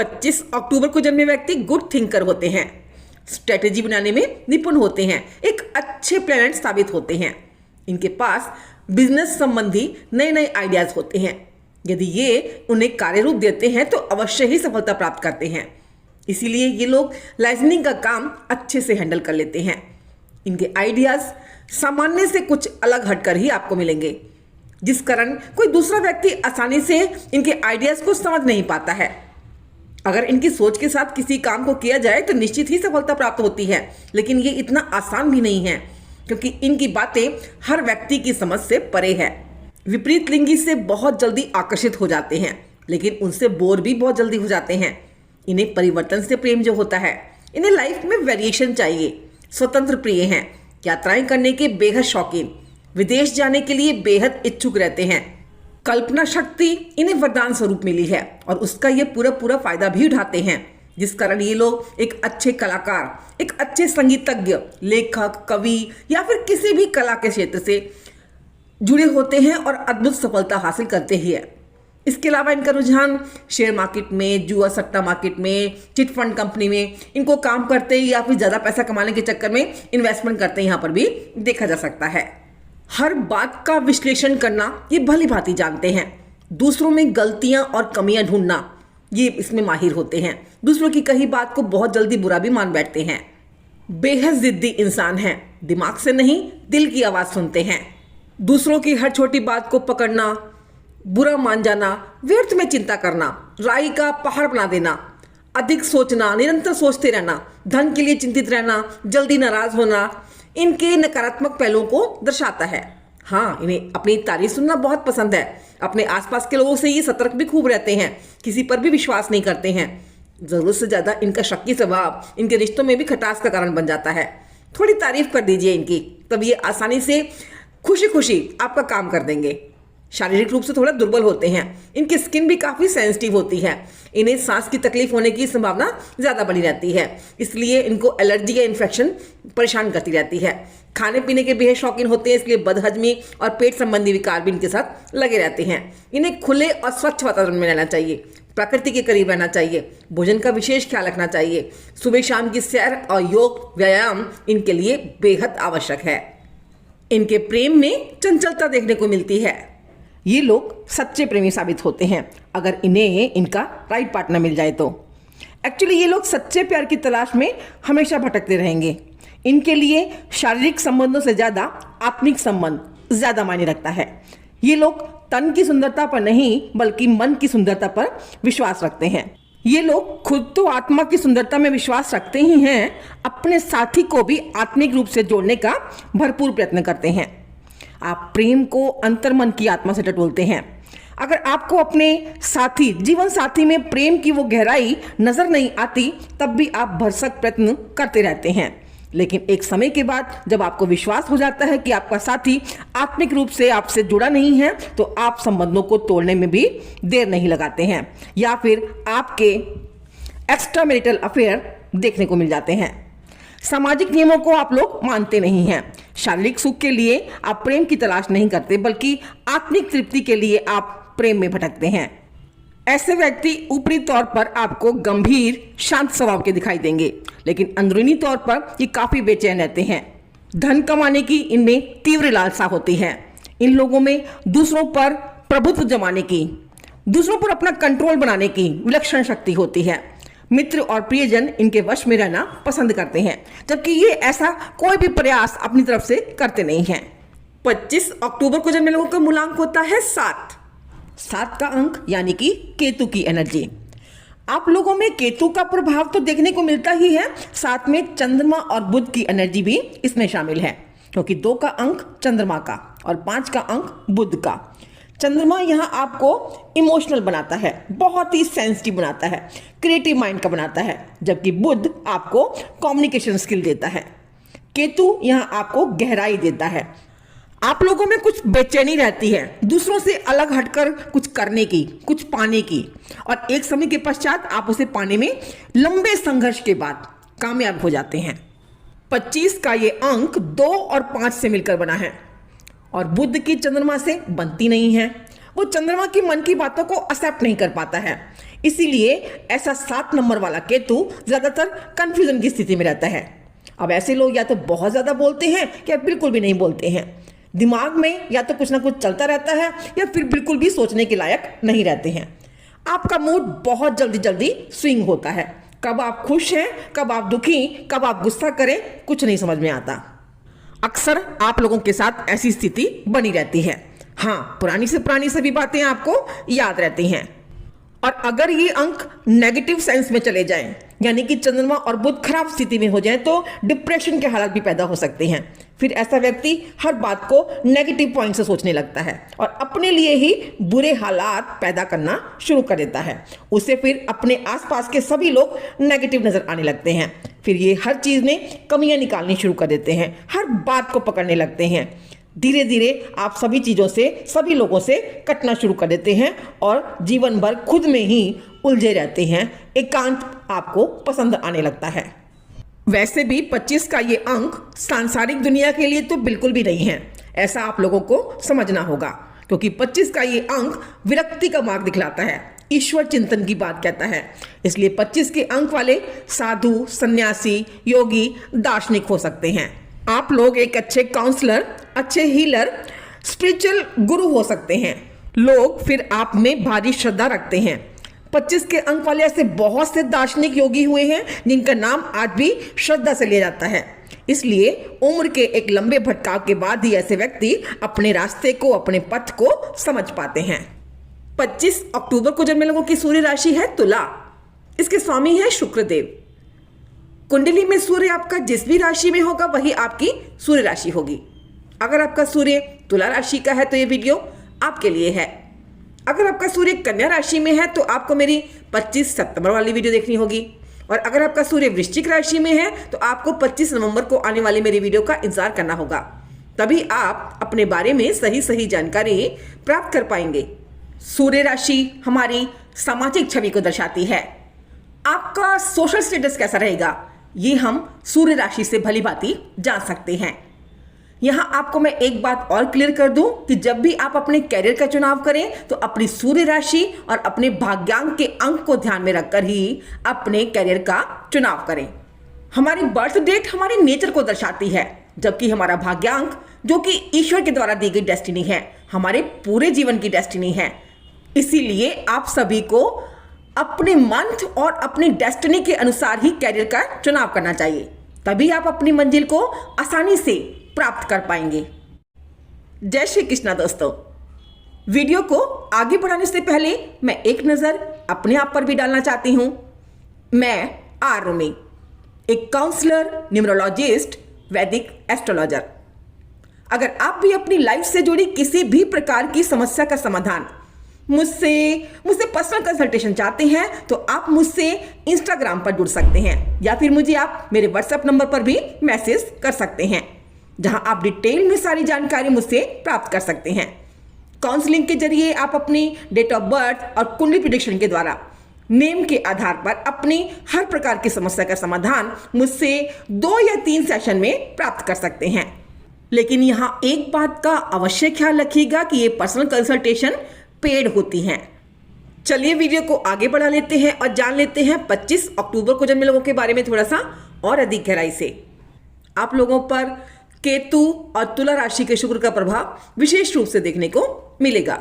25 अक्टूबर को जन्मे व्यक्ति गुड थिंकर होते हैं, स्ट्रेटेजी बनाने में निपुण होते हैं, एक अच्छे प्लेनेट साबित होते हैं। इनके पास बिजनेस संबंधी नए नए आइडियाज होते हैं। यदि ये उन्हें कार्य रूप देते हैं तो अवश्य ही सफलता प्राप्त करते हैं। इसीलिए ये लोग लाइजनिंग का काम अच्छे से हैंडल कर लेते हैं। इनके आइडियाज सामान्य से कुछ अलग हटकर ही आपको मिलेंगे, जिस कारण कोई दूसरा व्यक्ति आसानी से इनके आइडियाज को समझ नहीं पाता है। अगर इनकी सोच के साथ किसी काम को किया जाए तो निश्चित ही सफलता प्राप्त होती है, लेकिन ये इतना आसान भी नहीं है, क्योंकि इनकी बातें हर व्यक्ति की समझ से परे है। विपरीत लिंगी से बहुत जल्दी आकर्षित हो जाते हैं, लेकिन उनसे बोर भी बहुत जल्दी हो जाते हैं। इन्हें परिवर्तन से प्रेम जो होता है, इन्हें लाइफ में वेरिएशन चाहिए, स्वतंत्र प्रिय हैं, यात्राएं करने के बेहद शौकीन, विदेश जाने के लिए बेहद इच्छुक रहते हैं। कल्पना शक्ति इन्हें वरदान स्वरूप मिली है और उसका ये पूरा फायदा भी उठाते हैं, जिस कारण ये लोग एक अच्छे कलाकार, एक अच्छे संगीतज्ञ, लेखक, कवि या फिर किसी भी कला के क्षेत्र से जुड़े होते हैं और अद्भुत सफलता हासिल करते ही है। इसके अलावा इनका रुझान शेयर मार्केट में, जुआ सट्टा मार्केट में, चिट फंड कंपनी में इनको काम करते या फिर ज़्यादा पैसा कमाने के चक्कर में इन्वेस्टमेंट करते यहाँ पर भी देखा जा सकता है। हर बात का विश्लेषण करना ये भली भांति जानते हैं। दूसरों में गलतियां और कमियां ढूंढना ये इसमें माहिर होते हैं। दूसरों की कही बात को बहुत जल्दी बुरा भी मान बैठते हैं। बेहद जिद्दी इंसान हैं, दिमाग से नहीं दिल की आवाज़ सुनते हैं। दूसरों की हर छोटी बात को पकड़ना, बुरा मान जाना, व्यर्थ में चिंता करना, राई का पहाड़ बना देना, अधिक सोचना, निरंतर सोचते रहना, धन के लिए चिंतित रहना, जल्दी नाराज होना, इनके नकारात्मक पहलुओं को दर्शाता है। हाँ, इन्हें अपनी तारीफ सुनना बहुत पसंद है। अपने आसपास के लोगों से ये सतर्क भी खूब रहते हैं, किसी पर भी विश्वास नहीं करते हैं। जरूरत से ज़्यादा इनका शक्की स्वभाव इनके रिश्तों में भी खटास का कारण बन जाता है। थोड़ी तारीफ कर दीजिए इनकी, तब ये आसानी से खुशी खुशी आपका काम कर देंगे। शारीरिक रूप से थोड़ा दुर्बल होते हैं। इनकी स्किन भी काफ़ी सेंसिटिव होती है। इन्हें सांस की तकलीफ होने की संभावना ज़्यादा बनी रहती है, इसलिए इनको एलर्जी या इन्फेक्शन परेशान करती रहती है। खाने पीने के बेहद शौकीन होते हैं, इसलिए बदहजमी और पेट संबंधी विकार भी इनके साथ लगे रहते हैं। इन्हें खुले और स्वच्छ वातावरण में रहना चाहिए, प्रकृति के करीब रहना चाहिए, भोजन का विशेष ख्याल रखना चाहिए। सुबह शाम की सैर और योग व्यायाम इनके लिए बेहद आवश्यक है। इनके प्रेम में चंचलता देखने को मिलती है। ये लोग सच्चे प्रेमी साबित होते हैं अगर इन्हें इनका राइट पार्टनर मिल जाए तो। एक्चुअली ये लोग सच्चे प्यार की तलाश में हमेशा भटकते रहेंगे। इनके लिए शारीरिक संबंधों से ज़्यादा आत्मिक संबंध ज़्यादा मायने रखता है। ये लोग तन की सुंदरता पर नहीं बल्कि मन की सुंदरता पर विश्वास रखते हैं। ये लोग खुद तो आत्मा की सुंदरता में विश्वास रखते ही हैं, अपने साथी को भी आत्मिक रूप से जोड़ने का भरपूर प्रयत्न करते हैं। आप प्रेम को अंतर्मन की आत्मा से टटोलते हैं। अगर आपको अपने साथी, जीवन साथी में प्रेम की वो गहराई नजर नहीं आती, तब भी आप भरसक प्रयत्न करते रहते हैं। लेकिन एक समय के बाद जब आपको विश्वास हो जाता है कि आपका साथी आत्मिक रूप से आपसे जुड़ा नहीं है, तो आप संबंधों को तोड़ने में भी देर नहीं लगाते हैं या फिर आपके एक्स्ट्रा मैरिटल अफेयर देखने को मिल जाते हैं। सामाजिक नियमों को आप लोग मानते नहीं हैं। शारीरिक सुख के लिए आप प्रेम की तलाश नहीं करते, बल्कि आत्मिक तृप्ति के लिए आप प्रेम में भटकते हैं। ऐसे व्यक्ति ऊपरी तौर पर आपको गंभीर, शांत स्वभाव के दिखाई देंगे, लेकिन अंदरूनी तौर पर ये काफी बेचैन रहते हैं। धन कमाने की इनमें तीव्र लालसा होती है। इन लोगों में दूसरों पर प्रभुत्व जमाने की, दूसरों पर अपना कंट्रोल बनाने की विलक्षण शक्ति होती है। मित्र और प्रियजन इनके वश में रहना पसंद करते हैं, जबकि ये ऐसा कोई भी प्रयास अपनी तरफ से करते नहीं हैं। 25 अक्टूबर को जन्मे लोगों का मूलांक होता है 7। 7 का अंक यानी कि केतु की एनर्जी। आप लोगों में केतु का प्रभाव तो देखने को मिलता ही है, साथ में चंद्रमा और बुध की एनर्जी भी इसमें शामिल है, क्योंकि 2 का अंक चंद्रमा का और 5 का अंक बुध का। चंद्रमा यहाँ आपको इमोशनल बनाता है, बहुत ही सेंसिटिव बनाता है, क्रिएटिव माइंड का बनाता है, जबकि बुध आपको कम्युनिकेशन स्किल देता है। केतु यहाँ आपको गहराई देता है। आप लोगों में कुछ बेचैनी रहती है, दूसरों से अलग हटकर कुछ करने की, कुछ पाने की, और एक समय के पश्चात आप उसे पाने में लंबे संघर्ष के बाद कामयाब हो जाते हैं। 25 का ये अंक 2 और 5 से मिलकर बना है और बुध की चंद्रमा से बनती नहीं है। वो चंद्रमा की मन की बातों को एक्सेप्ट नहीं कर पाता है, इसीलिए ऐसा 7 नंबर वाला केतु ज्यादातर कंफ्यूजन की स्थिति में रहता है। अब ऐसे लोग या तो बहुत ज्यादा बोलते हैं या बिल्कुल भी नहीं बोलते हैं। दिमाग में या तो कुछ ना कुछ चलता रहता है या फिर बिल्कुल भी सोचने के लायक नहीं रहते हैं। आपका मूड बहुत जल्दी जल्दी स्विंग होता है। कब आप खुश हैं, कब आप दुखी, कब आप गुस्सा करें, कुछ नहीं समझ में आता। अक्सर आप लोगों के साथ ऐसी स्थिति बनी रहती है। हाँ, पुरानी से पुरानी सभी बातें आपको याद रहती हैं। और अगर ये अंक नेगेटिव सेंस में चले जाएं, यानी कि चंद्रमा और बुध खराब स्थिति में हो जाएं, तो डिप्रेशन के हालात भी पैदा हो सकते हैं। फिर ऐसा व्यक्ति हर बात को नेगेटिव पॉइंट से सोचने लगता है और अपने लिए ही बुरे हालात पैदा करना शुरू कर देता है। उसे फिर अपने आसपास के सभी लोग नेगेटिव नजर आने लगते हैं। फिर ये हर चीज में कमियां निकालनी शुरू कर देते हैं, हर बात को पकड़ने लगते हैं। धीरे धीरे आप सभी चीज़ों से, सभी लोगों से कटना शुरू कर देते हैं और जीवन भर खुद में ही उलझे रहते हैं। एकांत आपको पसंद आने लगता है। वैसे भी 25 का ये अंक सांसारिक दुनिया के लिए तो बिल्कुल भी नहीं है, ऐसा आप लोगों को समझना होगा, क्योंकि 25 का ये अंक विरक्ति का मार्ग दिखलाता है, ईश्वर चिंतन की बात कहता है। इसलिए 25 के अंक वाले साधु, सन्यासी, योगी, दार्शनिक हो सकते हैं। आप लोग एक अच्छे काउंसलर, अच्छे हीलर, स्पिरिचुअल गुरु हो सकते हैं। लोग फिर आप में भारी श्रद्धा रखते हैं। 25 के अंक वाले ऐसे बहुत से दार्शनिक योगी हुए हैं जिनका नाम आज भी श्रद्धा से लिया जाता है। इसलिए उम्र के एक लंबे भटकाव के बाद ही ऐसे व्यक्ति अपने रास्ते को, अपने पथ को समझ पाते हैं। 25 अक्टूबर को जन्मे लोगों की सूर्य राशि है तुला। इसके स्वामी है शुक्रदेव। कुंडली में सूर्य आपका जिस भी राशि में होगा वही आपकी सूर्य राशि होगी। अगर आपका सूर्य तुला राशि का है तो ये वीडियो आपके लिए है। अगर आपका सूर्य कन्या राशि में है तो आपको मेरी 25 सितंबर वाली वीडियो देखनी होगी। और अगर आपका सूर्य वृश्चिक राशि में है तो आपको 25 नवंबर को आने वाली मेरी वीडियो का इंतजार करना होगा। तभी आप अपने बारे में सही सही जानकारी प्राप्त कर पाएंगे। सूर्य राशि हमारी सामाजिक छवि को दर्शाती है। आपका सोशल स्टेटस कैसा रहेगा ये हम सूर्य राशि से भली भांति जान सकते हैं। यहां आपको मैं एक बात और क्लियर कर दूं कि जब भी आप अपने कैरियर का चुनाव करें तो अपनी सूर्य राशि और अपने भाग्यांक के अंक को ध्यान में रखकर ही अपने कैरियर का चुनाव करें। हमारी बर्थ डेट हमारे नेचर को दर्शाती है, जबकि हमारा भाग्यांक, जो कि ईश्वर के द्वारा दी गई डेस्टिनी है, हमारे पूरे जीवन की डेस्टिनी है। इसीलिए आप सभी को अपने मंथ और अपनी डेस्टिनी के अनुसार ही कैरियर का चुनाव करना चाहिए, तभी आप अपनी मंजिल को आसानी से प्राप्त कर पाएंगे। जय श्री कृष्णा दोस्तों। वीडियो को आगे बढ़ाने से पहले मैं एक नजर अपने आप पर भी डालना चाहती हूं। मैं आर रूमी, एक काउंसलर, न्यूमरोलॉजिस्ट, वैदिक एस्ट्रोलॉजर। अगर आप भी अपनी लाइफ से जुड़ी किसी भी प्रकार की समस्या का समाधान मुझसे पर्सनल कंसल्टेशन चाहते हैं तो आप मुझसे इंस्टाग्राम पर जुड़ सकते हैं या फिर मुझे आप मेरे व्हाट्सएप नंबर पर भी मैसेज कर सकते हैं, जहां आप डिटेल में सारी जानकारी मुझसे प्राप्त कर सकते हैं। काउंसलिंग के जरिए आप अपनी डेट ऑफ बर्थ और कुंडली प्रेडिक्शन के द्वारा नेम के आधार पर अपनी हर प्रकार की समस्या का समाधान मुझसे 2 या 3 सेशन में प्राप्त कर सकते हैं। लेकिन यहाँ एक बात का अवश्य ख्याल रखिएगा कि ये पर्सनल कंसल्टेशन पेड होती हैं। चलिए वीडियो को आगे बढ़ा लेते हैं और जान लेते हैं 25 अक्टूबर को जन्मे लोगों के बारे में थोड़ा सा और अधिक गहराई से। आप लोगों पर केतु और तुला राशि के शुक्र का प्रभाव विशेष रूप से देखने को मिलेगा।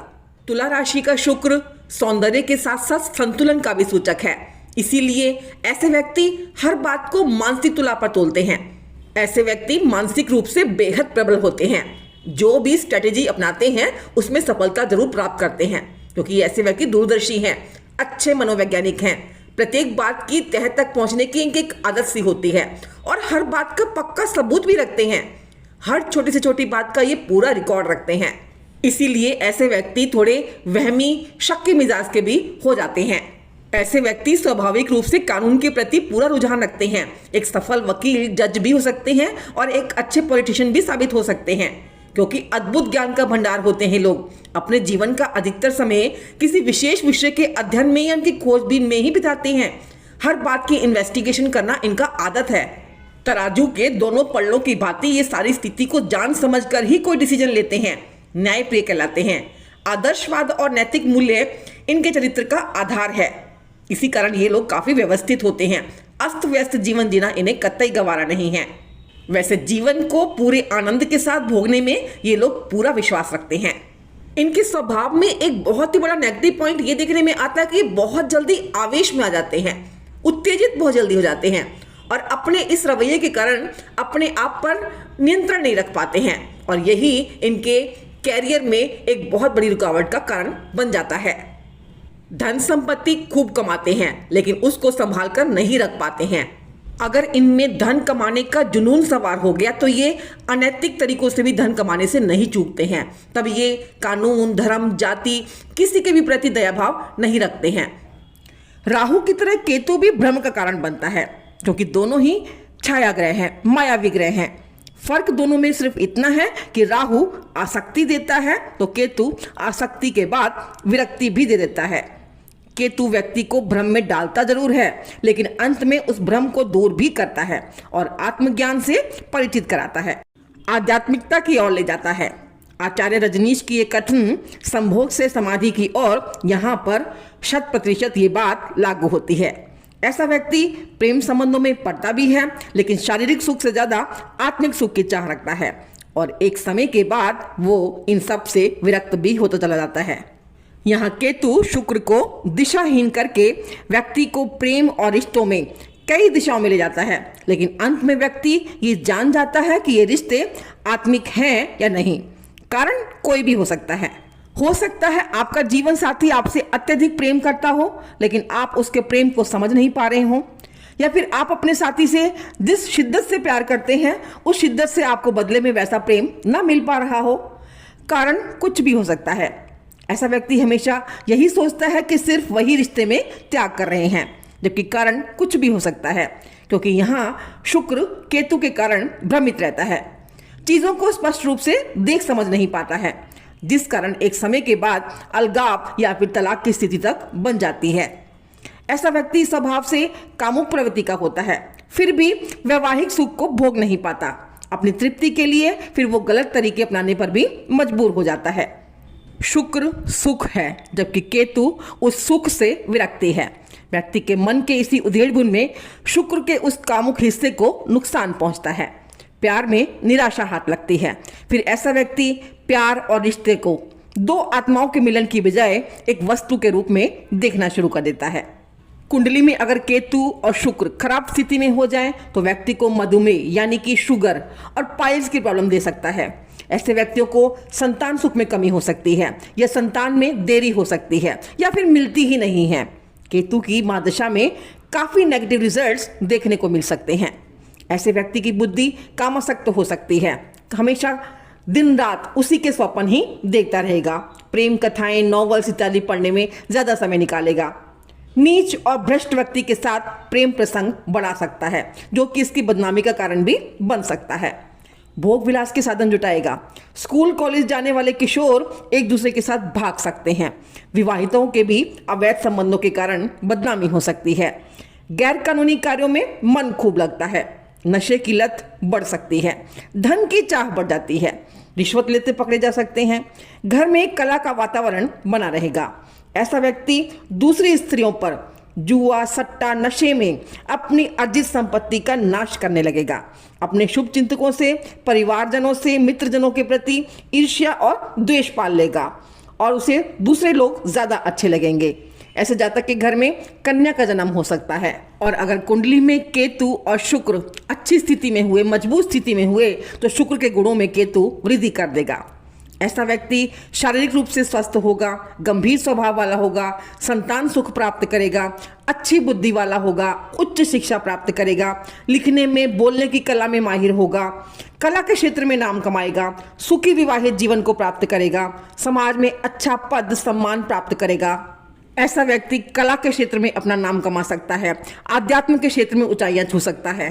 तुला राशि का शुक्र सौंदर्य के साथ साथ संतुलन का भी सूचक है। इसीलिए ऐसे व्यक्ति हर बात को मानसिक तुला पर तोलते हैं। ऐसे व्यक्ति मानसिक रूप से बेहद प्रबल होते हैं। जो भी स्ट्रेटेजी अपनाते हैं उसमें सफलता जरूर प्राप्त करते हैं, क्योंकि ऐसे व्यक्ति दूरदर्शी हैं, अच्छे मनोवैज्ञानिक हैं। प्रत्येक बात की तह तक पहुंचने की इनकी एक आदत सी होती है और हर बात का पक्का सबूत भी रखते हैं। हर छोटी से छोटी बात का ये पूरा रिकॉर्ड रखते हैं। इसीलिए ऐसे व्यक्ति थोड़े वहमी, शक्की मिजाज के भी हो जाते हैं। ऐसे व्यक्ति स्वाभाविक रूप से कानून के प्रति पूरा रुझान रखते हैं। एक सफल वकील, जज भी हो सकते हैं और एक अच्छे पॉलिटिशियन भी साबित हो सकते हैं, क्योंकि अद्भुत ज्ञान का भंडार होते हैं लोग। अपने जीवन का अधिकतर समय किसी विशेष विषय के अध्ययन में या उनकी खोजबीन में ही बिताते हैं। हर बात की इन्वेस्टिगेशन करना इनका आदत है। तराजू के दोनों पल्लों की भांति ये सारी स्थिति को जान समझकर ही कोई डिसीजन लेते हैं। न्यायप्रिय कहलाते हैं। आदर्शवाद और नैतिक मूल्य इनके चरित्र का आधार है। इसी कारण ये लोग काफी व्यवस्थित होते हैं। अस्त व्यस्त जीवन जीना इन्हें कतई गवारा नहीं है। वैसे जीवन को पूरे आनंद के साथ भोगने में ये लोग पूरा विश्वास रखते हैं। इनके स्वभाव में एक बहुत ही बड़ा नेगेटिव पॉइंट ये देखने में आता है कि बहुत जल्दी आवेश में आ जाते हैं, उत्तेजित बहुत जल्दी हो जाते हैं और अपने इस रवैये के कारण अपने आप पर नियंत्रण नहीं रख पाते हैं और यही इनके कैरियर में एक बहुत बड़ी रुकावट का कारण बन जाता है। धन संपत्ति खूब कमाते हैं लेकिन उसको संभाल कर नहीं रख पाते हैं। अगर इनमें धन कमाने का जुनून सवार हो गया तो ये अनैतिक तरीकों से भी धन कमाने से नहीं चूकते हैं। तब ये कानून, धर्म, जाति किसी के भी प्रति दयाभाव नहीं रखते हैं। राहु की तरह केतु भी भ्रम का कारण बनता है क्योंकि दोनों ही छाया ग्रह हैं, मायावी ग्रह हैं। फर्क दोनों में सिर्फ इतना है कि राहु आसक्ति देता है तो केतु आसक्ति के बाद विरक्ति भी दे देता है। केतु व्यक्ति को भ्रम में डालता जरूर है लेकिन अंत में उस भ्रम को दूर भी करता है और आत्मज्ञान से परिचित कराता है, आध्यात्मिकता की ओर ले जाता है। आचार्य रजनीश की ये कथन संभोग से समाधि की ओर यहाँ पर 100% ये बात लागू होती है। ऐसा व्यक्ति प्रेम संबंधों में पड़ता भी है लेकिन शारीरिक सुख से ज्यादा आत्मिक सुख की चाह रखता है और एक समय के बाद वो इन सब से विरक्त भी होता चला जाता है। यहाँ केतु शुक्र को दिशाहीन करके व्यक्ति को प्रेम और रिश्तों में कई दिशाओं में ले जाता है लेकिन अंत में व्यक्ति ये जान जाता है कि ये रिश्ते आत्मिक हैं या नहीं। कारण कोई भी हो सकता है आपका जीवन साथी आपसे अत्यधिक प्रेम करता हो लेकिन आप उसके प्रेम को समझ नहीं पा रहे हो, या फिर आप अपने साथी से जिस शिद्दत से प्यार करते हैं उस शिद्दत से आपको बदले में वैसा प्रेम ना मिल पा रहा हो। कारण कुछ भी हो सकता है। ऐसा व्यक्ति हमेशा यही सोचता है कि सिर्फ वही रिश्ते में त्याग कर रहे हैं, जबकि कारण कुछ भी हो सकता है क्योंकि यहाँ शुक्र केतु के कारण भ्रमित रहता है, चीजों को स्पष्ट रूप से देख समझ नहीं पाता है, जिस कारण एक समय के बाद अलगाव या फिर तलाक की स्थिति तक बन जाती है। ऐसा व्यक्ति स्वभाव से कामुक प्रवृत्ति का होता है, फिर भी वैवाहिक सुख को भोग नहीं पाता। अपनी तृप्ति के लिए फिर वो गलत तरीके अपनाने पर भी मजबूर हो जाता है। शुक्र सुख है जबकि केतु उस सुख से विरक्ति है। व्यक्ति के मन के इसी उधेड़ बुन में शुक्र के उस कामुक हिस्से को नुकसान पहुंचता है। प्यार में निराशा हाथ लगती है। फिर ऐसा व्यक्ति प्यार और रिश्ते को दो आत्माओं के मिलन की बजाय एक वस्तु के रूप में देखना शुरू कर देता है। कुंडली में अगर केतु और शुक्र खराब स्थिति में हो जाए तो व्यक्ति को मधुमेह यानी कि शुगर और पाइल्स की प्रॉब्लम दे सकता है। ऐसे व्यक्तियों को संतान सुख में कमी हो सकती है या संतान में देरी हो सकती है या फिर मिलती ही नहीं है। केतु की महादशा में काफी नेगेटिव रिजल्ट्स देखने को मिल सकते हैं। ऐसे व्यक्ति की बुद्धि कामासक्त हो सकती है, हमेशा दिन रात उसी के स्वप्न ही देखता रहेगा। प्रेम कथाएं, नॉवेल्स इत्यादि पढ़ने में ज्यादा समय निकालेगा। नीच और भ्रष्ट व्यक्ति के साथ प्रेम प्रसंग बढ़ा सकता है जो कि इसकी बदनामी का कारण भी बन सकता है। भोग विलास के साधन जुटाएगा। स्कूल कॉलेज जाने वाले किशोर एक दूसरे के साथ भाग सकते हैं। विवाहितों के भी अवैध संबंधों के कारण बदनामी हो सकती है। गैर कानूनी कार्यों में मन खूब लगता है। नशे की लत बढ़ सकती है। धन की चाह बढ़ जाती है। रिश्वत लेते पकड़े जा सकते हैं। घर में कला का वातावरण बना रहेगा। ऐसा व्यक्ति दूसरी स्त्रियों पर जुआ, सट्टा, नशे में अपनी अर्जित संपत्ति का नाश करने लगेगा। अपने शुभ चिंतकों से, परिवारजनों से, मित्रजनों के प्रति ईर्ष्या और द्वेष पाल लेगा और उसे दूसरे लोग ज्यादा अच्छे लगेंगे। ऐसे जातक के घर में कन्या का जन्म हो सकता है। और अगर कुंडली में केतु और शुक्र अच्छी स्थिति में हुए, मजबूत स्थिति में हुए तो शुक्र के गुणों में केतु वृद्धि कर देगा। ऐसा व्यक्ति शारीरिक रूप से स्वस्थ होगा, गंभीर स्वभाव वाला होगा, संतान सुख प्राप्त करेगा, अच्छी बुद्धि वाला होगा, उच्च शिक्षा प्राप्त करेगा, लिखने में, बोलने की कला में माहिर होगा, कला के क्षेत्र में नाम कमाएगा, सुखी विवाहित जीवन को प्राप्त करेगा, समाज में अच्छा पद सम्मान प्राप्त करेगा। ऐसा व्यक्ति कला के क्षेत्र में अपना नाम कमा सकता है, आध्यात्म के क्षेत्र में ऊंचाइयां छू सकता है।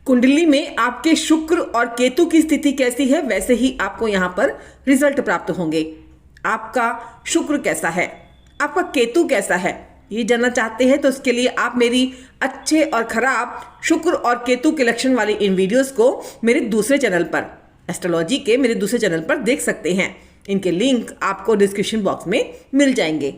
कुंडली में आपके शुक्र और केतु की स्थिति कैसी है वैसे ही आपको यहाँ पर रिजल्ट प्राप्त होंगे। आपका शुक्र कैसा है, आपका केतु कैसा है, ये जानना चाहते हैं तो उसके लिए आप मेरी अच्छे और खराब शुक्र और केतु के लक्षण वाली इन वीडियोस को मेरे दूसरे चैनल पर, एस्ट्रोलॉजी के मेरे दूसरे चैनल पर देख सकते हैं। इनके लिंक आपको डिस्क्रिप्शन बॉक्स में मिल जाएंगे।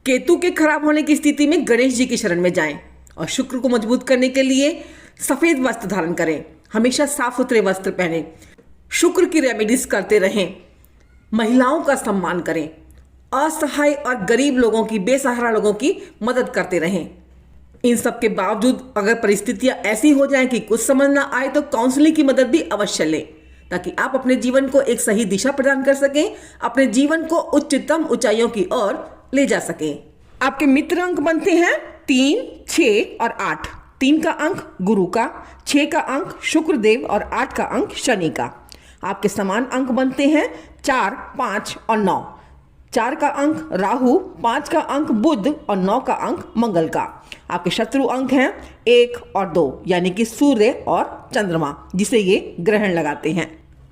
केतु के खराब होने की स्थिति में गणेश जी की शरण में जाएं और शुक्र को मजबूत करने के लिए सफेद वस्त्र धारण करें। हमेशा साफ सुथरे वस्त्र पहनें, शुक्र की रेमेडीज करते रहें, महिलाओं का सम्मान करें, असहाय और गरीब लोगों की, बेसहारा लोगों की मदद करते रहें। इन सब के बावजूद अगर परिस्थितियां ऐसी हो जाएं कि कुछ समझ ना आए तो काउंसलिंग की मदद भी अवश्य लें, ताकि आप अपने जीवन को एक सही दिशा प्रदान कर सकें, अपने जीवन को उच्चतम ऊंचाइयों की ओर ले जा सकें। आपके मित्र अंक बनते हैं 3, 6 और 8। 3 का अंक गुरु का, 6 का अंक शुक्रदेव और 8 का अंक शनि का। आपके समान अंक बनते हैं 4, 5 और 9। 4 का अंक राहु, 5 का अंक बुध और 9 का अंक मंगल का। आपके शत्रु अंक हैं 1 और 2, यानी कि सूर्य और चंद्रमा, जिसे ये ग्रहण लगाते हैं।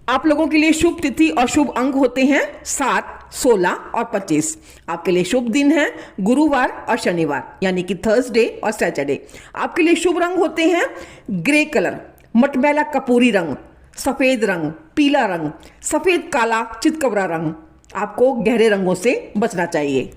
आप लोगों के लिए शुभ तिथि और शुभ अंक होते हैं 7, 16 और 25। आपके लिए शुभ दिन है गुरुवार और शनिवार, यानी कि थर्सडे और सैटरडे। आपके लिए शुभ रंग होते हैं ग्रे कलर, मटमैला कपूरी रंग, सफेद रंग, पीला रंग, सफेद काला चितकबरा रंग। आपको गहरे रंगों से बचना चाहिए।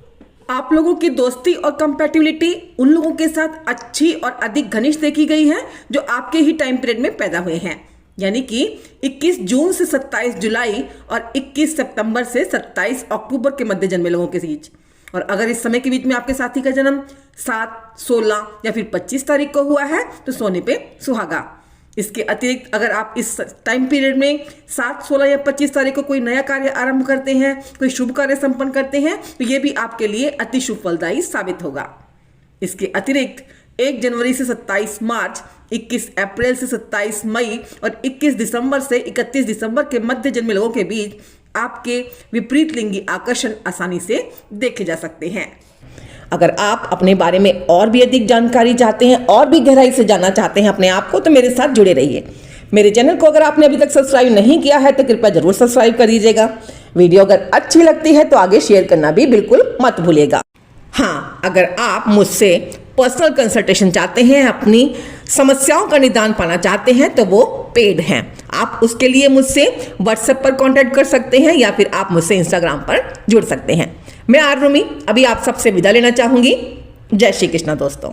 आप लोगों की दोस्ती और कंपैटिबिलिटी उन लोगों के साथ अच्छी और अधिक घनिष्ठ देखी गई है जो आपके ही टाइम पीरियड में पैदा हुए हैं, यानी कि 21 जून से 27 जुलाई और 21 सितंबर से 27 अक्टूबर के मध्य जन्मे लोगों के बीच। और अगर इस समय के बीच में आपके साथी का जन्म 7, 16 या फिर 25 तारीख को हुआ है तो सोने पे सुहागा। इसके अतिरिक्त अगर आप इस टाइम पीरियड में 7, 16 या 25 तारीख को कोई नया कार्य आरंभ करते हैं, कोई शुभ कार्य संपन्न करते हैं, तो ये भी आपके लिए अति शुभ फलदायी साबित होगा। इसके अतिरिक्त 1 जनवरी से 27 मार्च, 21 अप्रैल से 27 मई और 21 दिसंबर से 31 दिसंबर के मध्य जन्मे लोगों के बीच आपके विपरीत लिंगी आकर्षण आसानी से देखे जा सकते हैं। अगर आप अपने बारे में और भी अधिक जानकारी चाहते हैं और भी गहराई से जानना चाहते हैं अपने आप को, तो मेरे साथ जुड़े रहिए। मेरे चैनल को अगर आपने अभी तक सब्सक्राइब नहीं किया है तो कृपया जरूर सब्सक्राइब कर दीजिएगा। वीडियो अगर अच्छी लगती है तो आगे शेयर करना भी बिल्कुल मत भूलिएगा। हाँ, अगर आप मुझसे पर्सनल कंसल्टेशन चाहते हैं, अपनी समस्याओं का निदान पाना चाहते हैं, तो वो पेड हैं। आप उसके लिए मुझसे व्हाट्सएप पर कांटेक्ट कर सकते हैं या फिर आप मुझसे इंस्टाग्राम पर जुड़ सकते हैं। मैं आर रूमी अभी आप सबसे विदा लेना चाहूंगी। जय श्री कृष्णा दोस्तों।